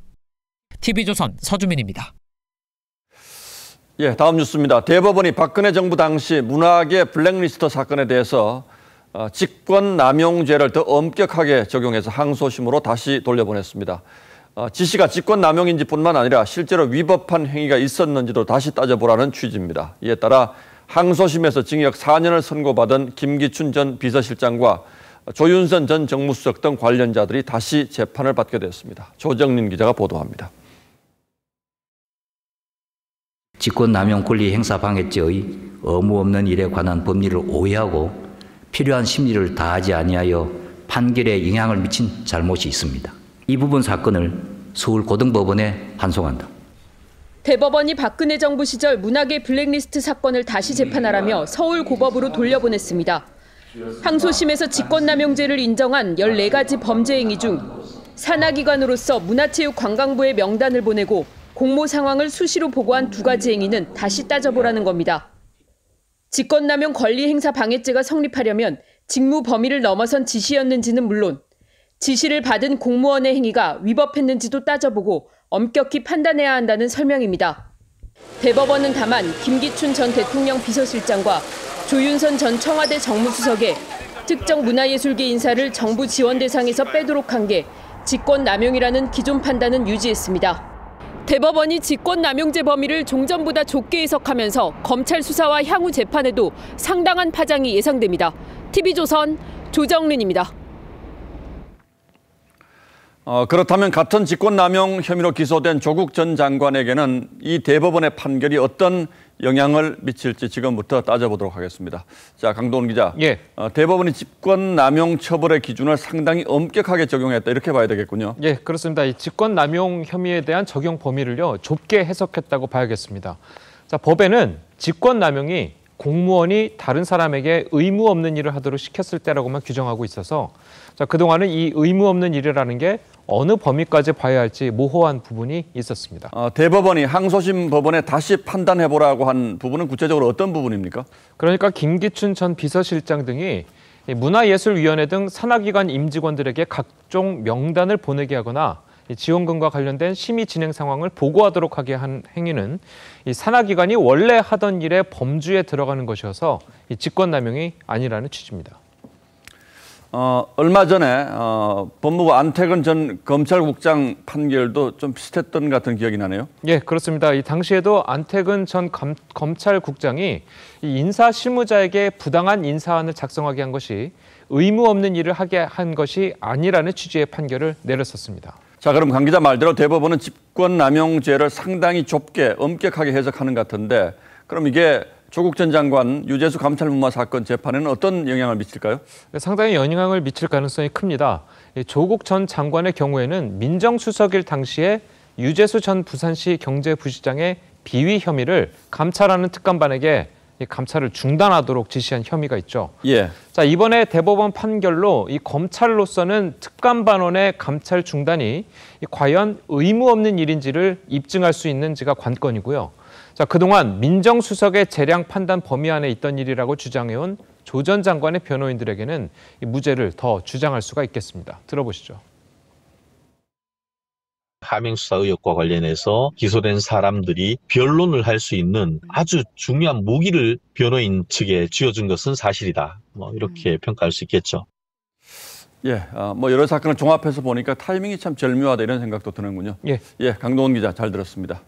TV조선 서주민입니다. 예, 다음 뉴스입니다. 대법원이 박근혜 정부 당시 문화계 블랙리스트 사건에 대해서 직권남용죄를 더 엄격하게 적용해서 항소심으로 다시 돌려보냈습니다. 지시가 직권남용인지뿐만 아니라 실제로 위법한 행위가 있었는지도 다시 따져보라는 취지입니다. 이에 따라 항소심에서 징역 4년을 선고받은 김기춘 전 비서실장과 조윤선 전 정무수석 등 관련자들이 다시 재판을 받게 됐습니다. 조정린 기자가 보도합니다. 직권남용 권리 행사 방해죄의 의무 없는 일에 관한 법리를 오해하고 필요한 심리를 다하지 아니하여 판결에 영향을 미친 잘못이 있습니다. 이 부분 사건을 서울고등법원에 환송한다. 대법원이 박근혜 정부 시절 문화계 블랙리스트 사건을 다시 재판하라며 서울고법으로 돌려보냈습니다. 항소심에서 직권남용죄를 인정한 14가지 범죄 행위 중 산하기관으로서 문화체육관광부에 명단을 보내고 공모 상황을 수시로 보고한 2가지 행위는 다시 따져보라는 겁니다. 직권남용 권리행사 방해죄가 성립하려면 직무 범위를 넘어선 지시였는지는 물론 지시를 받은 공무원의 행위가 위법했는지도 따져보고 엄격히 판단해야 한다는 설명입니다. 대법원은 다만 김기춘 전 대통령 비서실장과 조윤선 전 청와대 정무수석의 특정 문화예술계 인사를 정부 지원 대상에서 빼도록 한 게 직권남용이라는 기존 판단은 유지했습니다. 대법원이 직권남용죄 범위를 종전보다 좁게 해석하면서 검찰 수사와 향후 재판에도 상당한 파장이 예상됩니다. TV조선 조정린입니다. 그렇다면 같은 직권남용 혐의로 기소된 조국 전 장관에게는 이 대법원의 판결이 어떤 영향을 미칠지 지금부터 따져보도록 하겠습니다. 자, 강동원 기자. 예. 대법원이 직권남용 처벌의 기준을 상당히 엄격하게 적용했다 이렇게 봐야 되겠군요. 예, 그렇습니다. 이 직권남용 혐의에 대한 적용 범위를요 좁게 해석했다고 봐야겠습니다. 자, 법에는 직권남용이 공무원이 다른 사람에게 의무 없는 일을 하도록 시켰을 때라고만 규정하고 있어서 자, 그동안은 이 의무 없는 일이라는 게 어느 범위까지 봐야 할지 모호한 부분이 있었습니다. 대법원이 항소심 법원에 다시 판단해보라고 한 부분은 구체적으로 어떤 부분입니까? 그러니까 김기춘 전 비서실장 등이 문화예술위원회 등 산하기관 임직원들에게 각종 명단을 보내게 하거나 지원금과 관련된 심의 진행 상황을 보고하도록 하게 한 행위는 이 산하기관이 원래 하던 일의 범주에 들어가는 것이어서 이 직권남용이 아니라는 취지입니다. 얼마 전에 법무부 안태근 전 검찰국장 판결도 좀 비슷했던 같은 기억이 나네요. 예, 그렇습니다. 이 당시에도 안태근 전 검찰국장이 이 인사실무자에게 부당한 인사안을 작성하게 한 것이 의무 없는 일을 하게 한 것이 아니라는 취지의 판결을 내렸었습니다. 자, 그럼 강 기자 말대로 대법원은 직권남용죄를 상당히 좁게 엄격하게 해석하는 것 같은데 그럼 이게 조국 전 장관 유재수 감찰문마 사건 재판에는 어떤 영향을 미칠까요? 상당히 영향을 미칠 가능성이 큽니다. 조국 전 장관의 경우에는 민정수석일 당시에 유재수 전 부산시 경제부시장의 비위 혐의를 감찰하는 특감반에게 이 감찰을 중단하도록 지시한 혐의가 있죠. 예. 자, 이번에 대법원 판결로 이 검찰로서는 특감반원의 감찰 중단이 과연 의무 없는 일인지를 입증할 수 있는지가 관건이고요. 자, 그동안 민정수석의 재량 판단 범위 안에 있던 일이라고 주장해온 조 전 장관의 변호인들에게는 이 무죄를 더 주장할 수가 있겠습니다. 들어보시죠. 하명수사 의혹과 관련해서 기소된 사람들이 변론을 할 수 있는 아주 중요한 무기를 변호인 측에 쥐어준 것은 사실이다. 이렇게 평가할 수 있겠죠. 예, 여러 사건을 종합해서 보니까 타이밍이 참 절묘하다 이런 생각도 드는군요. 예, 강동원 기자 잘 들었습니다.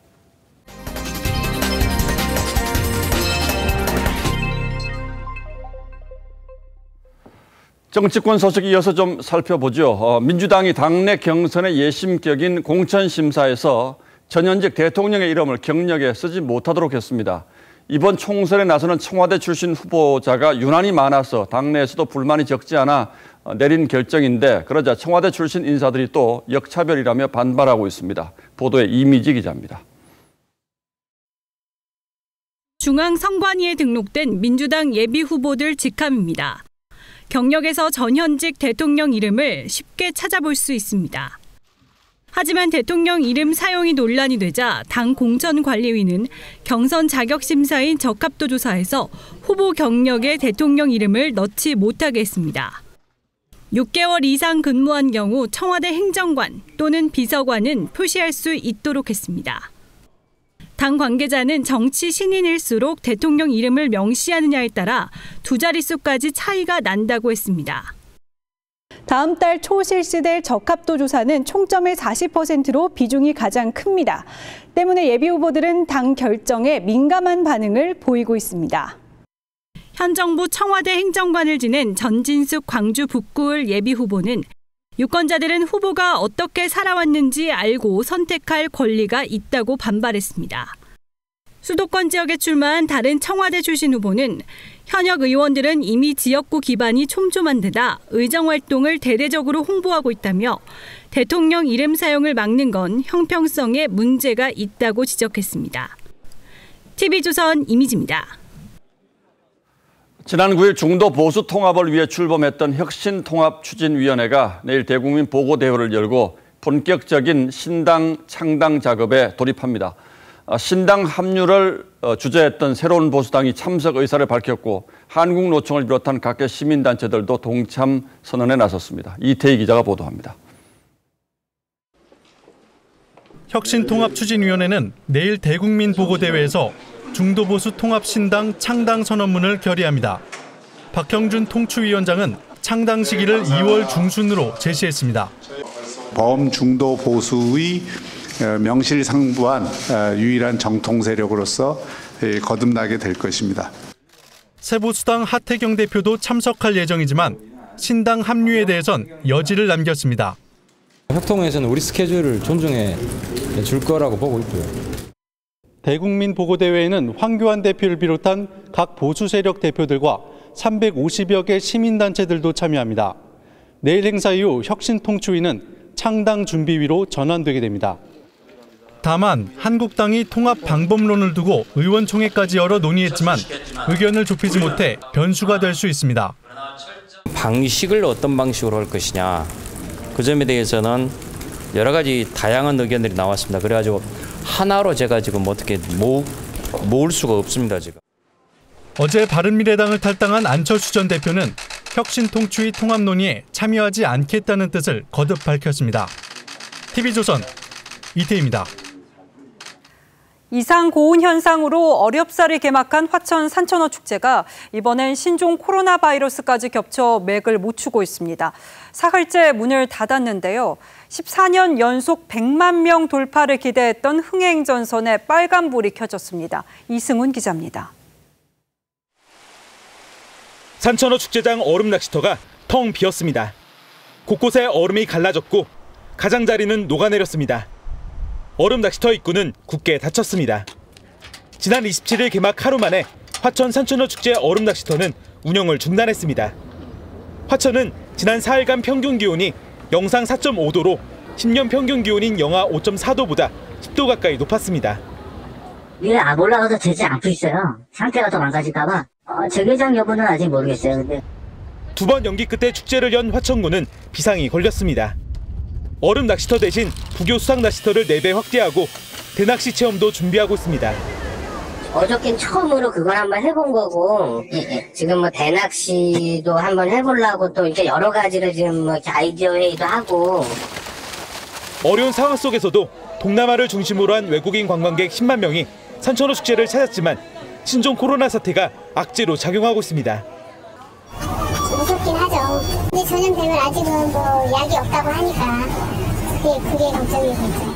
정치권 소식 이어서 좀 살펴보죠. 민주당이 당내 경선의 예심격인 공천심사에서 전현직 대통령의 이름을 경력에 쓰지 못하도록 했습니다. 이번 총선에 나서는 청와대 출신 후보자가 유난히 많아서 당내에서도 불만이 적지 않아 내린 결정인데 그러자 청와대 출신 인사들이 또 역차별이라며 반발하고 있습니다. 보도에 이미지 기자입니다. 중앙선관위에 등록된 민주당 예비후보들 직함입니다. 경력에서 전현직 대통령 이름을 쉽게 찾아볼 수 있습니다. 하지만 대통령 이름 사용이 논란이 되자 당 공천관리위는 경선 자격심사인 적합도 조사에서 후보 경력에 대통령 이름을 넣지 못하게 했습니다. 6개월 이상 근무한 경우 청와대 행정관 또는 비서관은 표시할 수 있도록 했습니다. 당 관계자는 정치 신인일수록 대통령 이름을 명시하느냐에 따라 두 자릿수까지 차이가 난다고 했습니다. 다음 달 초 실시될 적합도 조사는 총점의 40%로 비중이 가장 큽니다. 때문에 예비후보들은 당 결정에 민감한 반응을 보이고 있습니다. 현 정부 청와대 행정관을 지낸 전진숙 광주 북구을 예비후보는 유권자들은 후보가 어떻게 살아왔는지 알고 선택할 권리가 있다고 반발했습니다. 수도권 지역에 출마한 다른 청와대 출신 후보는 현역 의원들은 이미 지역구 기반이 촘촘한 데다 의정활동을 대대적으로 홍보하고 있다며 대통령 이름 사용을 막는 건 형평성에 문제가 있다고 지적했습니다. TV조선 이미지입니다. 지난 9일 중도 보수 통합을 위해 출범했던 혁신통합추진위원회가 내일 대국민 보고대회를 열고 본격적인 신당 창당 작업에 돌입합니다. 신당 합류를 주재했던 새로운 보수당이 참석 의사를 밝혔고 한국노총을 비롯한 각계 시민단체들도 동참 선언에 나섰습니다. 이태희 기자가 보도합니다. 혁신통합추진위원회는 내일 대국민 보고대회에서 중도보수 통합신당 창당 선언문을 결의합니다. 박형준 통추위원장은 창당 시기를 2월 중순으로 제시했습니다. 범중도 보수의 명실상부한 유일한 정통 세력으로서 거듭나게 될 것입니다. 새보수당 하태경 대표도 참석할 예정이지만 신당 합류에 대해선 여지를 남겼습니다. 협통에서는 우리 스케줄을 존중해 줄 거라고 보고 있고요. 대국민 보고대회에는 황교안 대표를 비롯한 각 보수 세력 대표들과 350여 개 시민단체들도 참여합니다. 내일 행사 이후 혁신통추위는 창당준비위로 전환되게 됩니다. 다만 한국당이 통합 방법론을 두고 의원총회까지 열어 논의했지만 의견을 좁히지 못해 변수가 될 수 있습니다. 방식을 어떤 방식으로 할 것이냐, 그 점에 대해서는 여러 가지 다양한 의견들이 나왔습니다. 그래가지고 하나로 제가 지금 어떻게 모을 수가 없습니다. 지금. 어제 바른미래당을 탈당한 안철수 전 대표는 혁신통추위 통합 논의에 참여하지 않겠다는 뜻을 거듭 밝혔습니다. TV조선 이태희입니다. 이상 고온 현상으로 어렵사리 개막한 화천 산천어 축제가 이번엔 신종 코로나 바이러스까지 겹쳐 맥을 못 추고 있습니다. 사흘째 문을 닫았는데요. 14년 연속 100만 명 돌파를 기대했던 흥행전선에 빨간불이 켜졌습니다. 이승훈 기자입니다. 산천어 축제장 얼음 낚시터가 텅 비었습니다. 곳곳에 얼음이 갈라졌고 가장자리는 녹아내렸습니다. 얼음 낚시터 입구는 굳게 닫혔습니다. 지난 27일 개막 하루 만에 화천 산천어 축제 얼음 낚시터는 운영을 중단했습니다. 화천은 지난 4일간 평균 기온이 영상 4.5도로 10년 평균 기온인 영하 5.4도보다 10도 가까이 높았습니다. 위에 올라가서 되지 않고 있어요. 상태가 더 망가질까봐. 재개장 여부는 아직 모르겠어요. 근데 2번 연기 끝에 축제를 연 화천군은 비상이 걸렸습니다. 얼음 낚시터 대신 부교 수상 낚시터를 4배 확대하고 대낚시 체험도 준비하고 있습니다. 어저께는 처음으로 그걸 한번 해본 거고, 지금 뭐 대낚시도 한번 해보려고 또 이제 여러 가지를 지금 뭐 이렇게 아이디어 회의도 하고. 어려운 상황 속에서도 동남아를 중심으로 한 외국인 관광객 10만 명이 산천어 축제를 찾았지만 신종 코로나 사태가 악재로 작용하고 있습니다. 무섭긴 하죠. 근데 전염되면 아직은 뭐 약이 없다고 하니까 그게 걱정이 되죠.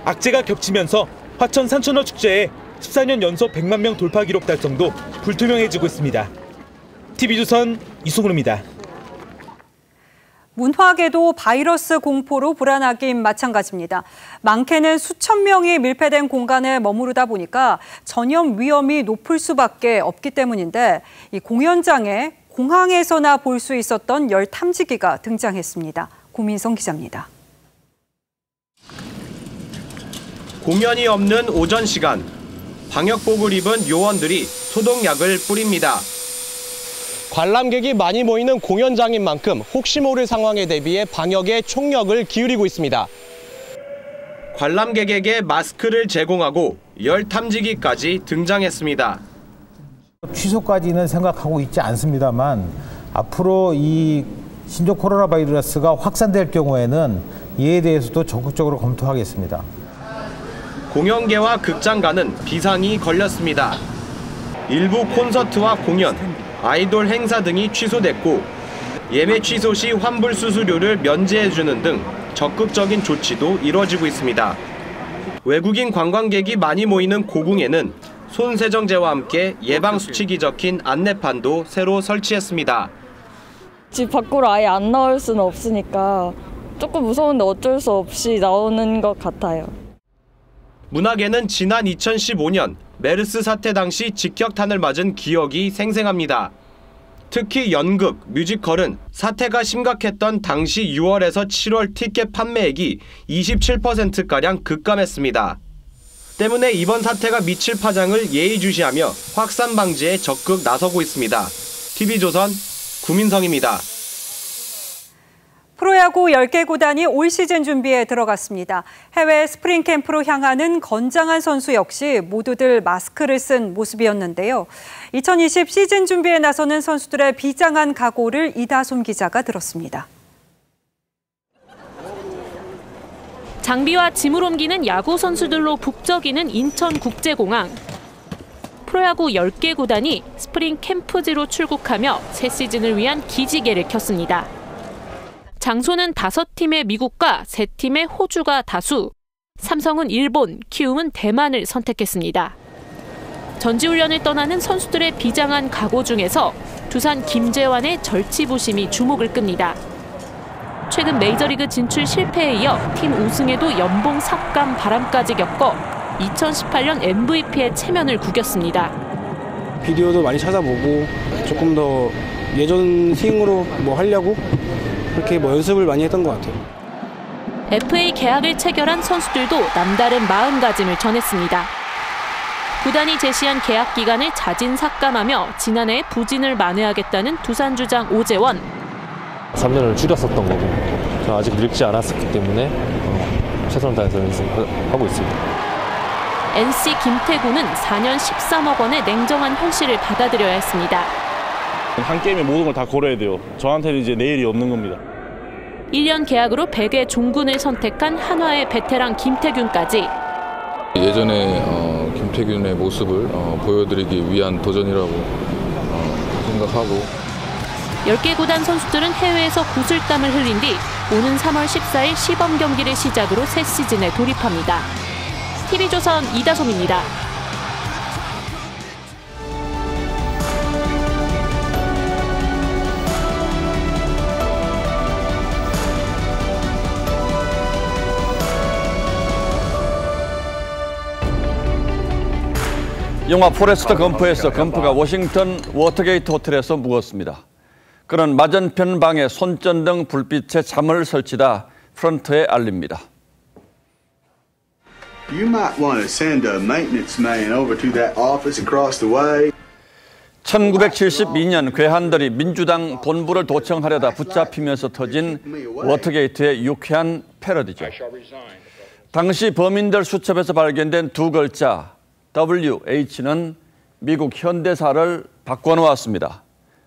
악재가 겹치면서 화천 산천어 축제에 14년 연속 100만 명 돌파 기록 달성도 불투명해지고 있습니다. TV조선 이승훈입니다. 문화계도 바이러스 공포로 불안하긴 마찬가지입니다. 많게는 수천 명이 밀폐된 공간에 머무르다 보니까 전염 위험이 높을 수밖에 없기 때문인데 이 공연장에 공항에서나 볼 수 있었던 열 탐지기가 등장했습니다. 고민성 기자입니다. 공연이 없는 오전 시간, 방역복을 입은 요원들이 소독약을 뿌립니다. 관람객이 많이 모이는 공연장인 만큼 혹시 모를 상황에 대비해 방역에 총력을 기울이고 있습니다. 관람객에게 마스크를 제공하고 열 탐지기까지 등장했습니다. 취소까지는 생각하고 있지 않습니다만 앞으로 이 신종 코로나 바이러스가 확산될 경우에는 이에 대해서도 적극적으로 검토하겠습니다. 공연계와 극장가는 비상이 걸렸습니다. 일부 콘서트와 공연, 아이돌 행사 등이 취소됐고 예매 취소 시 환불 수수료를 면제해주는 등 적극적인 조치도 이뤄지고 있습니다. 외국인 관광객이 많이 모이는 고궁에는 손세정제와 함께 예방수칙이 적힌 안내판도 새로 설치했습니다. 집 밖으로 아예 안 나올 수는 없으니까 조금 무서운데 어쩔 수 없이 나오는 것 같아요. 문화계는 지난 2015년 메르스 사태 당시 직격탄을 맞은 기억이 생생합니다. 특히 연극, 뮤지컬은 사태가 심각했던 당시 6월에서 7월 티켓 판매액이 27%가량 급감했습니다. 때문에 이번 사태가 미칠 파장을 예의주시하며 확산 방지에 적극 나서고 있습니다. TV조선 구민성입니다. 프로야구 10개 구단이 올 시즌 준비에 들어갔습니다. 해외 스프링 캠프로 향하는 건장한 선수 역시 모두들 마스크를 쓴 모습이었는데요. 2020 시즌 준비에 나서는 선수들의 비장한 각오를 이다솜 기자가 들었습니다. 장비와 짐을 옮기는 야구 선수들로 북적이는 인천국제공항. 프로야구 10개 구단이 스프링 캠프지로 출국하며 새 시즌을 위한 기지개를 켰습니다. 장소는 5팀의 미국과 3팀의 호주가 다수, 삼성은 일본, 키움은 대만을 선택했습니다. 전지훈련을 떠나는 선수들의 비장한 각오 중에서 두산 김재환의 절치부심이 주목을 끕니다. 최근 메이저리그 진출 실패에 이어 팀 우승에도 연봉 삭감 바람까지 겪어 2018년 MVP의 체면을 구겼습니다. 비디오도 많이 찾아보고 조금 더 예전 스윙으로 뭐 하려고 그렇게 뭐 연습을 많이 했던 것 같아요. FA 계약을 체결한 선수들도 남다른 마음가짐을 전했습니다. 구단이 제시한 계약 기간을 자진 삭감하며 지난해 부진을 만회하겠다는 두산 주장 오재원. 3년을 줄였었던 거고 저 아직 늙지 않았었기 때문에 최선을 다해서 연습하고 있습니다. NC 김태구는 4년 13억 원의 냉정한 현실을 받아들여야 했습니다. 한 게임에 모든 걸 다 걸어야 돼요. 저한테는 이제 내일이 없는 겁니다. 1년 계약으로 100의 종군을 선택한 한화의 베테랑 김태균까지. 예전에 김태균의 모습을 보여드리기 위한 도전이라고 생각하고 10개 구단 선수들은 해외에서 구슬땀을 흘린 뒤 오는 3월 14일 시범 경기를 시작으로 새 시즌에 돌입합니다. TV조선 이다솜입니다. 영화 포레스트 검프에서 검프가 워싱턴 워터게이트 호텔에서 묵었습니다. 그는 맞은편 방에 손전등 불빛에 잠을 설치다 프런트에 알립니다. You might want to send a maintenance man over to that office across the way. 1972년 괴한들이 민주당 본부를 도청하려다 붙잡히면서 터진 워터게이트의 유쾌한 패러디죠. 당시 범인들 수첩에서 발견된 두 글자 WH는 미국 현대사를 바꿔놓았습니다.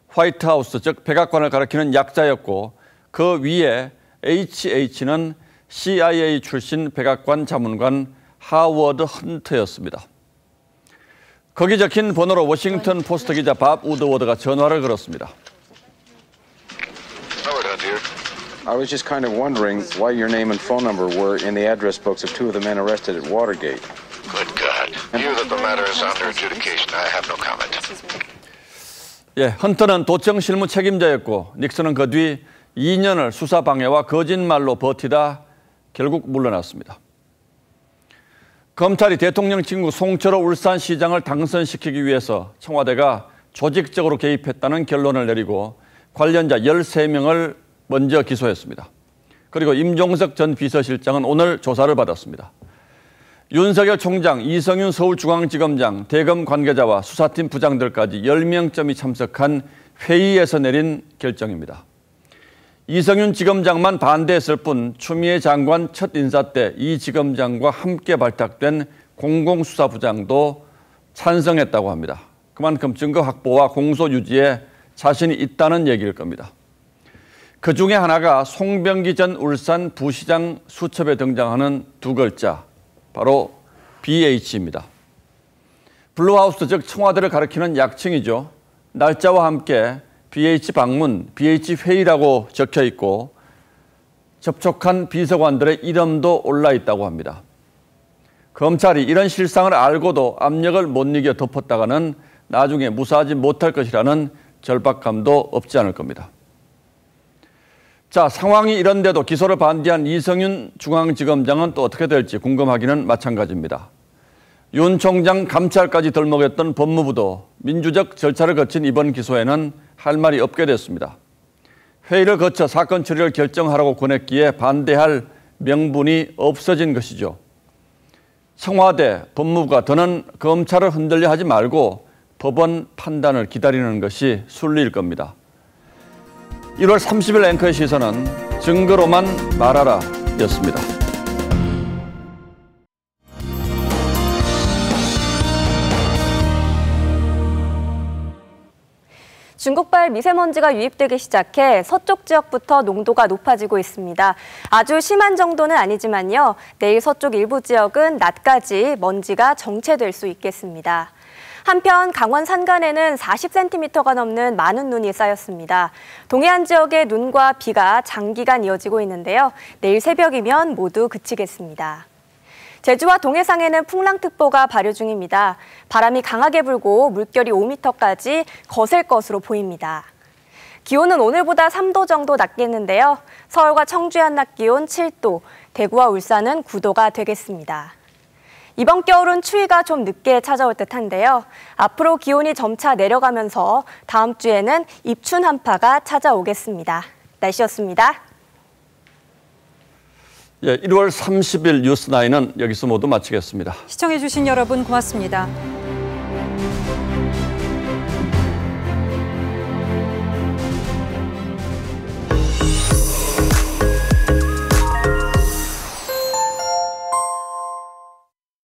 화이트하우스, 즉 백악관을 가리키는 약자였고 그 위에 HH는 CIA 출신 백악관 자문관 하워드 헌트였습니다. 거기 적힌 번호로 워싱턴 포스트 기자 밥 우드워드가 전화를 걸었습니다. I was just kind of wondering why your name and phone number were in the address books of two of the men arrested at Watergate. Good God. You that the matter is under adjudication. I have no comment. 예, 헌터는 도청 실무 책임자였고 닉슨은 그 뒤 2년을 수사 방해와 거짓말로 버티다 결국 물러났습니다. 검찰이 대통령 친구 송철호 울산시장을 당선시키기 위해서 청와대가 조직적으로 개입했다는 결론을 내리고 관련자 13명을 먼저 기소했습니다. 그리고 임종석 전 비서실장은 오늘 조사를 받았습니다. 윤석열 총장, 이성윤 서울중앙지검장, 대검 관계자와 수사팀 부장들까지 10명쯤이 참석한 회의에서 내린 결정입니다. 이성윤 지검장만 반대했을 뿐 추미애 장관 첫 인사 때 이 지검장과 함께 발탁된 공공수사부장도 찬성했다고 합니다. 그만큼 증거 확보와 공소 유지에 자신이 있다는 얘기일 겁니다. 그 중에 하나가 송병기 전 울산 부시장 수첩에 등장하는 두 글자, 바로 BH입니다. 블루하우스, 즉 청와대를 가리키는 약칭이죠. 날짜와 함께 BH 방문, BH 회의라고 적혀 있고 접촉한 비서관들의 이름도 올라 있다고 합니다. 검찰이 이런 실상을 알고도 압력을 못 이겨 덮었다가는 나중에 무사하지 못할 것이라는 절박감도 없지 않을 겁니다. 자, 상황이 이런데도 기소를 반대한 이성윤 중앙지검장은 또 어떻게 될지 궁금하기는 마찬가지입니다. 윤 총장 감찰까지 덜먹였던 법무부도 민주적 절차를 거친 이번 기소에는 할 말이 없게 됐습니다. 회의를 거쳐 사건 처리를 결정하라고 권했기에 반대할 명분이 없어진 것이죠. 청와대, 법무부가 더는 검찰을 흔들려 하지 말고 법원 판단을 기다리는 것이 순리일 겁니다. 1월 30일 앵커의 시선은 증거로만 말하라 였습니다. 중국발 미세먼지가 유입되기 시작해 서쪽 지역부터 농도가 높아지고 있습니다. 아주 심한 정도는 아니지만요. 내일 서쪽 일부 지역은 낮까지 먼지가 정체될 수 있겠습니다. 한편 강원 산간에는 40cm가 넘는 많은 눈이 쌓였습니다. 동해안 지역의 눈과 비가 장기간 이어지고 있는데요. 내일 새벽이면 모두 그치겠습니다. 제주와 동해상에는 풍랑특보가 발효 중입니다. 바람이 강하게 불고 물결이 5m까지 거셀 것으로 보입니다. 기온은 오늘보다 3도 정도 낮겠는데요. 서울과 청주의 한낮 기온 7도, 대구와 울산은 9도가 되겠습니다. 이번 겨울은 추위가 좀 늦게 찾아올 듯한데요. 앞으로 기온이 점차 내려가면서 다음 주에는 입춘 한파가 찾아오겠습니다. 날씨였습니다. 예, 1월 30일 뉴스9은 여기서 모두 마치겠습니다. 시청해주신 여러분 고맙습니다.